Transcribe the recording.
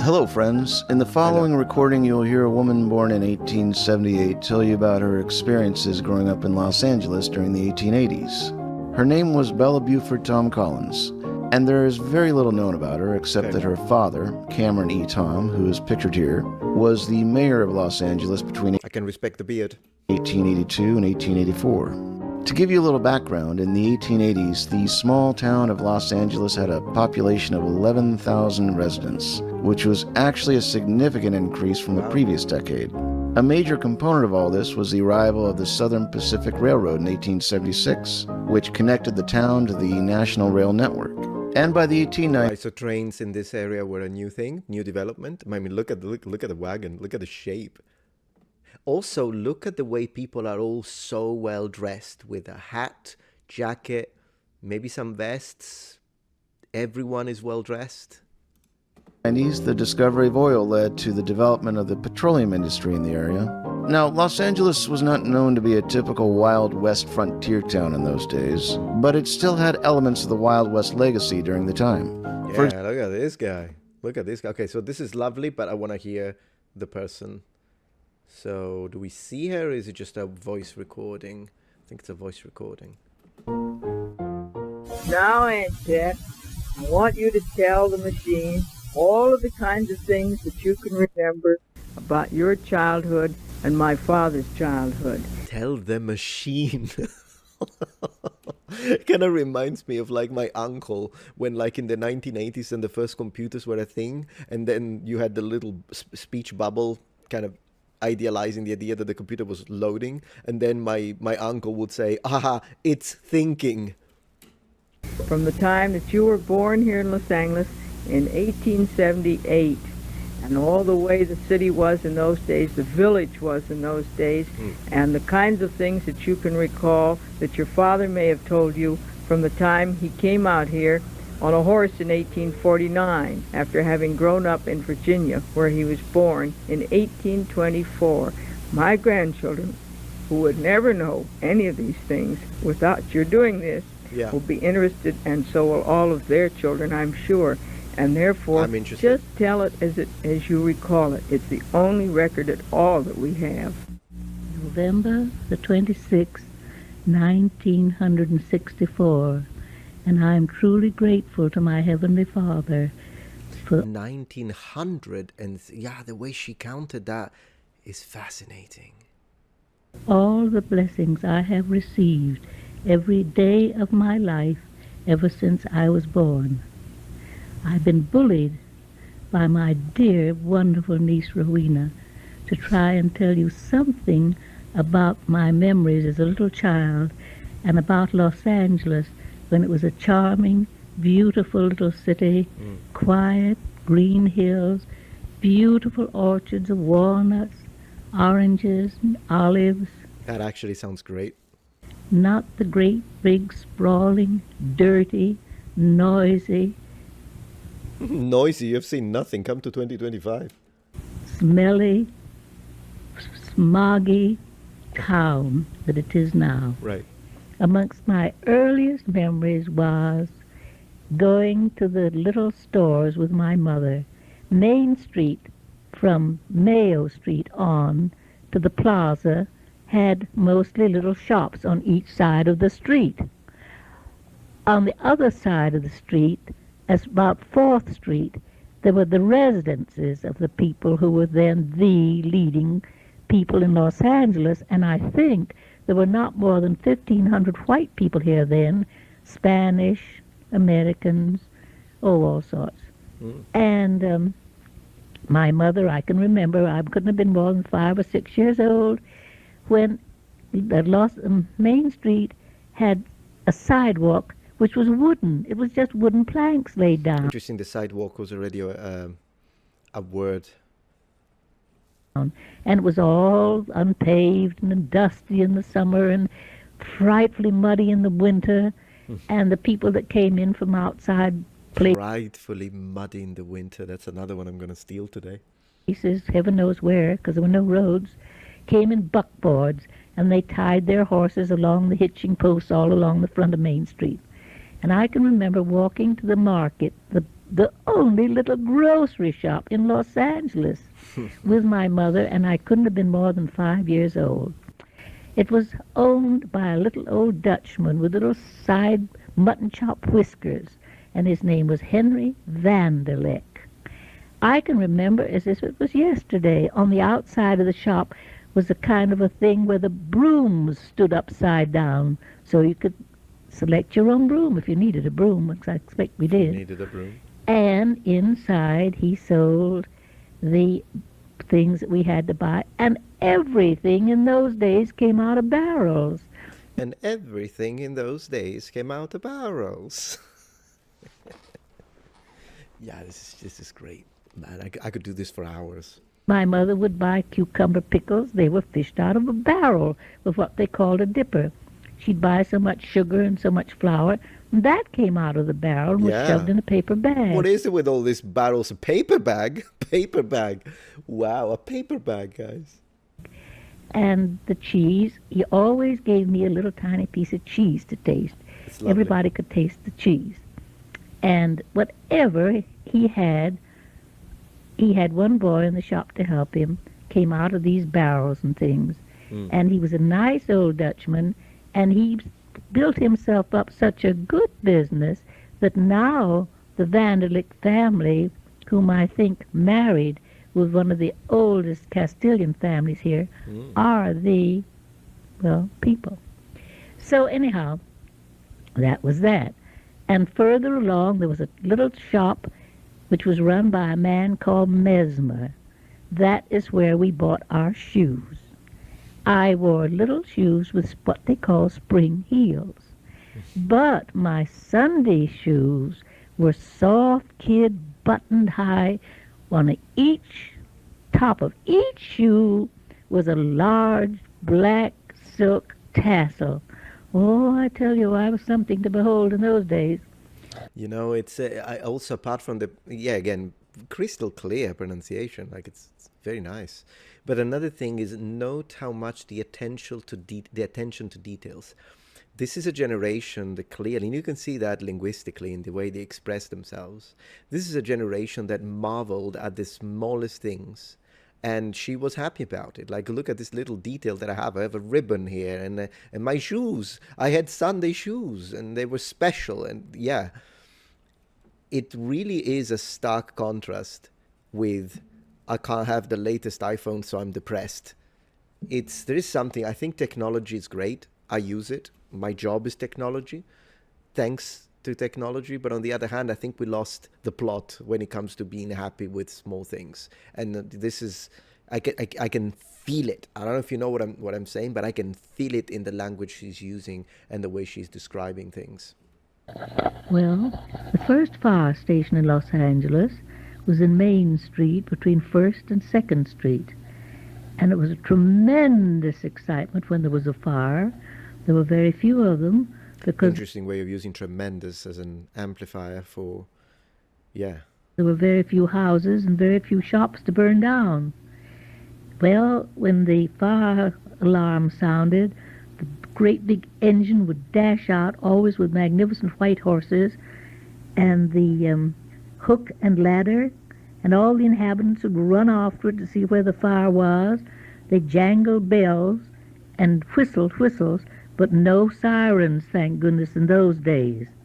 Hello, friends. In the following recording, you'll hear a woman born in 1878 tell you about her experiences growing up in Los Angeles during the 1880s. Her name was Bella Buford Tom Collins, and there is very little known about her except that her father, Cameron E. Tom, who is pictured here, was the mayor of Los Angeles between I can respect the beard. 1882 and 1884. To give you a little background, in the 1880s, the small town of Los Angeles had a population of 11,000 residents, which was actually a significant increase from the previous decade. A major component of all this was the arrival of the Southern Pacific Railroad in 1876, which connected the town to the National Rail Network. And by the 1890s... Right, so trains in this area were a new thing, new development. I mean, look at the wagon, look at the shape. Also, look at the way people are all so well dressed with a hat, jacket, maybe some vests. Everyone is well dressed. The discovery of oil led to the development of the petroleum industry in the area. Now, Los Angeles was not known to be a typical Wild West frontier town in those days, but it still had elements of the Wild West legacy during the time. Yeah, look at this guy. Look at this guy. Okay, so this is lovely, but I want to hear the person. So, do we see her, or is it just a voice recording? I think it's a voice recording. Now, Aunt Jet, I want you to tell the machine all of the kinds of things that you can remember about your childhood and my father's childhood. Tell the machine. It kind of reminds me of like my uncle when like in the 1980s and the first computers were a thing, and then you had the little speech bubble kind of idealizing the idea that the computer was loading, and then my uncle would say, "Aha, it's thinking." From the time that you were born here in Los Angeles in 1878, and all the way the city was in those days, the village was in those days, and the kinds of things that you can recall that your father may have told you from the time he came out here on a horse in 1849, after having grown up in Virginia, where he was born in 1824. My grandchildren, who would never know any of these things without your doing this, will be interested, and so will all of their children, I'm sure. And therefore, just tell it as you recall it. It's the only record at all that we have. November the 26th, 1964. And I am truly grateful to my Heavenly Father for 1900, and yeah, the way she counted that is fascinating. All the blessings I have received every day of my life ever since I was born. I've been bullied by my dear, wonderful niece Rowena to try and tell you something about my memories as a little child and about Los Angeles, when it was a charming, beautiful little city, quiet, green hills, beautiful orchards of walnuts, oranges, and olives. That actually sounds great. Not the great, big, sprawling, dirty, noisy. Noisy, you've seen nothing. Come to 2025. Smelly, smoggy town that it is now. Right. Amongst my earliest memories was going to the little stores with my mother. Main Street, from Mayo Street on to the plaza, had mostly little shops on each side of the street. On the other side of the street, as about 4th Street, there were the residences of the people who were then the leading people in Los Angeles, and I think there were not more than 1,500 white people here then, Spanish, Americans, all sorts. And my mother, I can remember, I couldn't have been more than 5 or 6 years old, when the Main Street had a sidewalk which was wooden. It was just wooden planks laid down. Interesting, the sidewalk was already a word. And it was all unpaved and dusty in the summer and frightfully muddy in the winter. And the people that came in from outside Frightfully muddy in the winter. That's another one I'm going to steal today. places, heaven knows where, because there were no roads, came in buckboards, and they tied their horses along the hitching posts all along the front of Main Street. And I can remember walking to the market, the the only little grocery shop in Los Angeles with my mother, and I couldn't have been more than 5 years old. It was owned by a little old Dutchman with little side mutton chop whiskers, and his name was Henry Vanderleck. I can remember as if it was yesterday. On the outside of the shop was a kind of a thing where the brooms stood upside down, so you could select your own broom if you needed a broom, which I expect we did. Needed a broom. And inside he sold the things that we had to buy, and everything in those days came out of barrels. And everything in those days came out of barrels. Yeah, this is great. Man, I could do this for hours. My mother would buy cucumber pickles. They were fished out of a barrel with what they called a dipper. She'd buy so much sugar and so much flour, and that came out of the barrel and was Yeah. shoved in a paper bag. What is it with all these barrels? A paper bag? Paper bag. Wow, a paper bag, guys. And the cheese, he always gave me a little tiny piece of cheese to taste. It's lovely. Everybody could taste the cheese. And whatever he had one boy in the shop to help him, came out of these barrels and things. And he was a nice old Dutchman, and he built himself up such a good business that now the Vanderlick family, whom I think married with one of the oldest Castilian families here, are the, well, people. So anyhow, that was that. And further along, there was a little shop which was run by a man called Mesmer. That is where we bought our shoes. I wore little shoes with what they call spring heels. But my Sunday shoes were soft kid, buttoned high. On each top of each shoe was a large black silk tassel. Oh, I tell you, I was something to behold in those days. You know, it's I also, apart from the, yeah, again, crystal clear pronunciation, like it's very nice. But another thing is, note how much the attention to details. This is a generation that clearly, and you can see that linguistically in the way they express themselves. This is a generation that marveled at the smallest things, and she was happy about it. Like, look at this little detail that I have. I have a ribbon here, and my shoes. I had Sunday shoes, and they were special. And yeah, it really is a stark contrast with, I can't have the latest iPhone, so I'm depressed. There is something, I think technology is great. I use it. My job is technology. Thanks to technology. But on the other hand, I think we lost the plot when it comes to being happy with small things. And this is, I can feel it. I don't know if you know what I'm saying, but I can feel it in the language she's using and the way she's describing things. Well, the first fire station in Los Angeles was in Main Street between 1st and 2nd Street. And it was a tremendous excitement when there was a fire. There were very few of them because Interesting way of using tremendous as an amplifier for, yeah. there were very few houses and very few shops to burn down. Well, when the fire alarm sounded, the great big engine would dash out, always with magnificent white horses, and the hook and ladder, and all the inhabitants would run after it to see where the fire was. They jangled bells and whistled whistles, but no sirens, thank goodness, in those days.